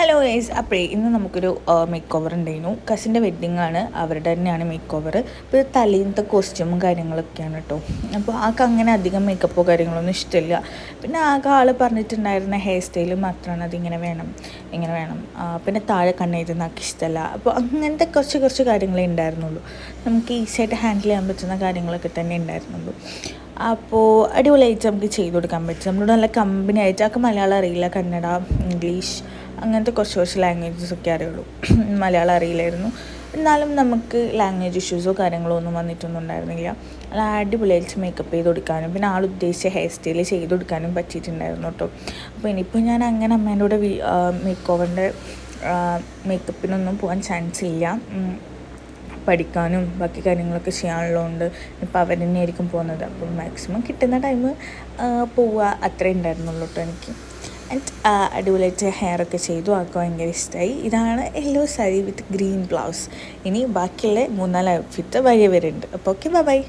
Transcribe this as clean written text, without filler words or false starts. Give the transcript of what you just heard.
Hello guys, അപ്പോഴേ ഇന്ന് നമുക്കൊരു മേക്ക് ഓവർ ഉണ്ടായിരുന്നു. കസിൻ്റെ വെഡ്ഡിങ്ങാണ്, അവരുടെ തന്നെയാണ് മേക്ക് ഓവർ. അപ്പോൾ ഇത് തലേന്നത്തെ കോസ്റ്റ്യൂമും കാര്യങ്ങളൊക്കെയാണ് കേട്ടോ. അപ്പോൾ ആൾക്ക് അങ്ങനെ അധികം മേക്കപ്പോ കാര്യങ്ങളൊന്നും ഇഷ്ടമില്ല. പിന്നെ ആകെ ആൾ പറഞ്ഞിട്ടുണ്ടായിരുന്ന ഹെയർ സ്റ്റൈൽ മാത്രമാണ് അതിങ്ങനെ വേണം ഇങ്ങനെ വേണം, പിന്നെ താഴെ കണ്ണെഴുതുന്ന ആൾക്ക് ഇഷ്ടമല്ല. അപ്പോൾ അങ്ങനത്തെ കുറച്ച് കാര്യങ്ങളേ ഉണ്ടായിരുന്നുള്ളൂ. നമുക്ക് ഈസിയായിട്ട് ഹാൻഡിൽ ചെയ്യാൻ പറ്റുന്ന കാര്യങ്ങളൊക്കെ തന്നെ ഉണ്ടായിരുന്നുള്ളൂ. അപ്പോൾ അടിപൊളിയായിട്ട് നമുക്ക് ചെയ്ത് കൊടുക്കാൻ പറ്റും. നമ്മളോട് നല്ല കമ്പനി ആയിട്ട്. ആൾക്ക് മലയാളം അറിയില്ല, കന്നഡ, ഇംഗ്ലീഷ് അങ്ങനത്തെ കുറച്ച് ലാംഗ്വേജസൊക്കെ അറിയുള്ളൂ. മലയാളം അറിയില്ലായിരുന്നു. എന്നാലും നമുക്ക് ലാംഗ്വേജ് ഇഷ്യൂസോ കാര്യങ്ങളോ ഒന്നും വന്നിട്ടൊന്നും ഉണ്ടായിരുന്നില്ല. നല്ല അടിപൊളിയായിട്ട് മേക്കപ്പ് ചെയ്ത് കൊടുക്കാനും പിന്നെ ആൾ ഉദ്ദേശിച്ച ഹെയർ സ്റ്റൈൽ ചെയ്ത് കൊടുക്കാനും പറ്റിയിട്ടുണ്ടായിരുന്നു കേട്ടോ. അപ്പോൾ ഇനിയിപ്പോൾ ഞാൻ അങ്ങനെ അമ്മേൻ്റെ കൂടെ മേക്ക് ഓവറിൻ്റെ മേക്കപ്പിനൊന്നും പോകാൻ ചാൻസ് ഇല്ല. പഠിക്കാനും ബാക്കി കാര്യങ്ങളൊക്കെ ചെയ്യാനുള്ളതുകൊണ്ട് ഇപ്പോൾ അവർ തന്നെയായിരിക്കും പോകുന്നത്. അപ്പം മാക്സിമം കിട്ടുന്ന ടൈം പോവുക അത്രേ ഉണ്ടായിരുന്നുള്ളൂ കേട്ടോ എനിക്ക്. ആൻഡ് അടിപൊളിയായിട്ട് ഹെയറൊക്കെ ചെയ്തു. ആൾക്ക് ഭയങ്കര ഇഷ്ടമായി. ഇതാണ് യെല്ലോ സാരി വിത്ത് ഗ്രീൻ ബ്ലൗസ്. ഇനി ബാക്കിയുള്ള 3-4 ഔട്ട്ഫിറ്റ് വഴി വരുന്നുണ്ട്. അപ്പോൾ ഓക്കെ, ബൈ.